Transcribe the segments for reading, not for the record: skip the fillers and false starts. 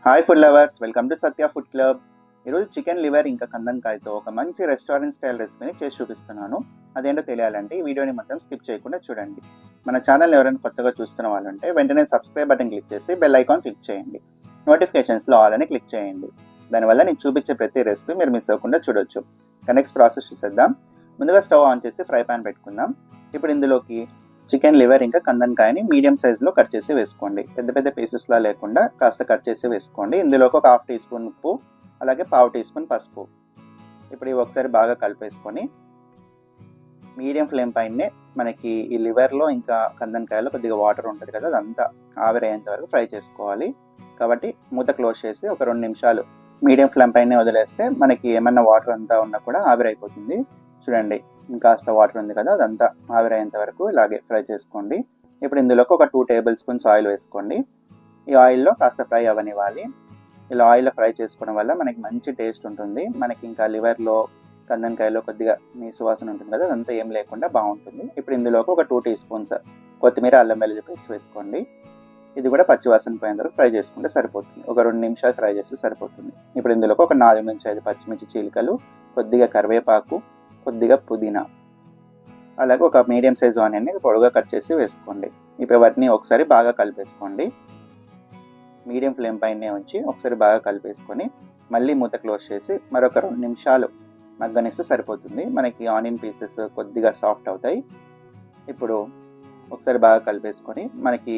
Hi food lovers, welcome to Satya food club. ఈరోజు chicken liver ఇంకా కందనకాయతో ఒక మంచి రెస్టారెంట్ స్టైల్ రెసిపీని చేసి చూపిస్తున్నాను. అదేంటో తెలియాలంటే ఈ వీడియోని మొత్తం స్కిప్ చేయకుండా చూడండి. మన ఛానల్ ఎవరైనా కొత్తగా చూస్తున్న వాళ్ళు ఉంటే వెంటనే సబ్స్క్రైబ్ బటన్ క్లిక్ చేసి బెల్ ఐకాన్ క్లిక్ చేయండి. నోటిఫికేషన్స్లో ఆల్ అని క్లిక్ చేయండి. దానివల్ల నేను చూపించే ప్రతి రెసిపీ మీరు మిస్ అవ్వకుండా చూడొచ్చు. నెక్స్ట్ ప్రాసెస్ చూసేద్దాం. ముందుగా స్టవ్ ఆన్ చేసి ఫ్రై పాన్ పెట్టుకుందాం. ఇప్పుడు ఇందులోకి చికెన్ లివర్ ఇంకా కందనకాయని మీడియం సైజులో కట్ చేసి వేసుకోండి. పెద్ద పెద్ద పీసెస్లా లేకుండా కాస్త కట్ చేసి వేసుకోండి. ఇందులోకి ఒక హాఫ్ టీ స్పూన్ ఉప్పు, అలాగే పావు టీ స్పూన్ పసుపు. ఇప్పుడు ఇవి ఒకసారి బాగా కలిపేసుకొని మీడియం ఫ్లేమ్ పైనే మనకి ఈ లివర్లో ఇంకా కందనకాయలో కొద్దిగా వాటర్ ఉంటుంది కదా, అదంతా ఆవిరయ్యేంత వరకు ఫ్రై చేసుకోవాలి. కాబట్టి మూత క్లోజ్ చేసి ఒక 2 నిమిషాలు మీడియం ఫ్లేమ్ పైనే వదిలేస్తే మనకి ఏమన్నా వాటర్ అంతా ఉన్నా కూడా ఆవిరైపోతుంది. చూడండి, ఇంకాస్త వాటర్ ఉంది కదా, అదంతా ఆవిరయ్యేంత వరకు ఇలాగే ఫ్రై చేసుకోండి. ఇప్పుడు ఇందులోకి ఒక 2 టేబుల్ స్పూన్స్ ఆయిల్ వేసుకోండి. ఈ ఆయిల్లో కాస్త ఫ్రై అవ్వనివ్వాలి. ఇలా ఆయిల్లో ఫ్రై చేసుకోవడం వల్ల మనకి మంచి టేస్ట్ ఉంటుంది. మనకి ఇంకా లివర్లో కందనకాయలో కొద్దిగా మీ సువాసన ఉంటుంది కదా, అదంతా ఏం లేకుండా బాగుంటుంది. ఇప్పుడు ఇందులోకి ఒక 2 టీ స్పూన్స్ కొత్తిమీర, అల్లం వెల్లుల్లి పేస్ట్ వేసుకోండి. ఇది కూడా పచ్చివాసన పోయేంత వరకు ఫ్రై చేసుకుంటే సరిపోతుంది. ఒక 2 నిమిషాలు ఫ్రై చేస్తే సరిపోతుంది. ఇప్పుడు ఇందులోకి ఒక 4 నుంచి 5 పచ్చిమిర్చి చీలికలు, కొద్దిగా కరివేపాకు, కొద్దిగా పుదీనా, అలాగే ఒక మీడియం సైజ్ ఆనియన్ని పొడవుగా కట్ చేసి వేసుకోండి. ఇప్పుడు వాటిని ఒకసారి బాగా కలిపేసుకోండి. మీడియం ఫ్లేమ్ పైనే ఉంచి ఒకసారి బాగా కలిపేసుకొని మళ్ళీ మూత క్లోజ్ చేసి మరొక 2 నిమిషాలు మగ్గనిస్తే సరిపోతుంది. మనకి ఆనియన్ పీసెస్ కొద్దిగా సాఫ్ట్ అవుతాయి. ఇప్పుడు ఒకసారి బాగా కలిపేసుకొని మనకి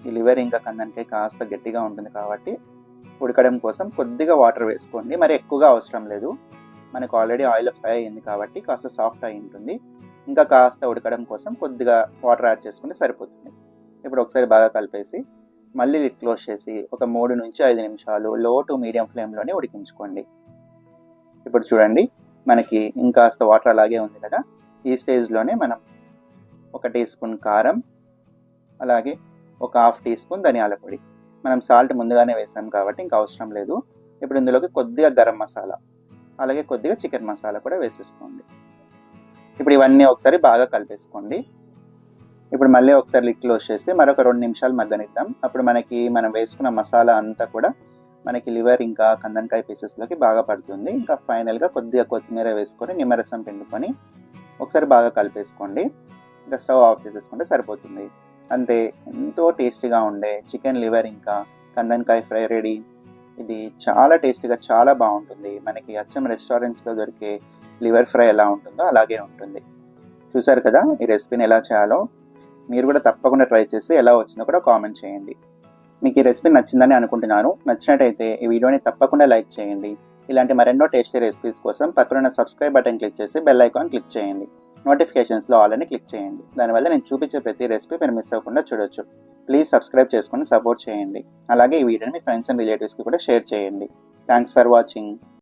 ఈ లివర్ ఇంకా కందనకాయ కాస్త గట్టిగా ఉంటుంది కాబట్టి ఉడకడం కోసం కొద్దిగా వాటర్ వేసుకోండి. మరి ఎక్కువగా అవసరం లేదు. మనకు ఆల్రెడీ ఆయిల్ ఫ్రై అయింది కాబట్టి కాస్త సాఫ్ట్ అయి ఉంటుంది. ఇంకా కాస్త ఉడకడం కోసం కొద్దిగా వాటర్ యాడ్ చేసుకుంటే సరిపోతుంది. ఇప్పుడు ఒకసారి బాగా కలిపేసి మళ్ళీ లిడ్ క్లోజ్ చేసి ఒక 3 నుంచి 5 నిమిషాలు లో టు మీడియం ఫ్లేమ్లోనే ఉడికించుకోండి. ఇప్పుడు చూడండి, మనకి ఇంకాస్త వాటర్ అలాగే ఉంది కదా, ఈ స్టేజ్లోనే మనం ఒక టీ స్పూన్ కారం, అలాగే ఒక హాఫ్ టీ స్పూన్ ధనియాల పొడి. మనం సాల్ట్ ముందుగానే వేసాం కాబట్టి ఇంకా అవసరం లేదు. ఇప్పుడు ఇందులోకి కొద్దిగా గరం మసాలా, అలాగే కొద్దిగా చికెన్ మసాలా కూడా వేసేసుకోండి. ఇప్పుడు ఇవన్నీ ఒకసారి బాగా కలిపేసుకోండి. ఇప్పుడు మళ్ళీ ఒకసారి లిడ్ క్లోజ్ చేసి మరొక 2 నిమిషాలు మగ్గనిద్దాం. అప్పుడు మనం వేసుకున్న మసాలా అంతా కూడా మనకి లివర్ ఇంకా కందనకాయ పీసెస్లోకి బాగా పడుతుంది. ఇంకా ఫైనల్గా కొద్దిగా కొత్తిమీర వేసుకొని నిమ్మరసం పిండుకొని ఒకసారి బాగా కలిపేసుకోండి. ఇంకా స్టవ్ ఆఫ్ చేసేసుకుంటే సరిపోతుంది. అంతే, ఎంతో టేస్టీగా ఉండే చికెన్ లివర్ ఇంకా కందనకాయ ఫ్రై రెడీ. ఇది చాలా టేస్టీగా చాలా బాగుంటుంది. మనకి అచ్చం రెస్టారెంట్స్లో దొరికే లివర్ ఫ్రై ఎలా ఉంటుందో అలాగే ఉంటుంది. చూసారు కదా, ఈ రెసిపీని ఎలా చేయాలో మీరు కూడా తప్పకుండా ట్రై చేసి ఎలా వచ్చిందో కూడా కామెంట్ చేయండి. మీకు ఈ రెసిపీ నచ్చిందని అనుకుంటున్నాను. నచ్చినట్టయితే ఈ వీడియోని తప్పకుండా లైక్ చేయండి. ఇలాంటి మరెన్నో టేస్టీ రెసిపీస్ కోసం పక్కన సబ్స్క్రైబ్ బటన్ క్లిక్ చేసి బెల్ ఐకాన్ క్లిక్ చేయండి. నోటిఫికేషన్స్లో ఆల్ అని క్లిక్ చేయండి. దానివల్ల నేను చూపించే ప్రతి రెసిపీ మీరు మిస్ అవ్వకుండా చూడొచ్చు. ప్లీజ్ సబ్స్క్రైబ్ చేసుకొని సపోర్ట్ చేయండి. అలాగే ఈ వీడియోని మీ ఫ్రెండ్స్ అండ్ రిలేటివ్స్కి కూడా షేర్ చేయండి. Thanks for watching.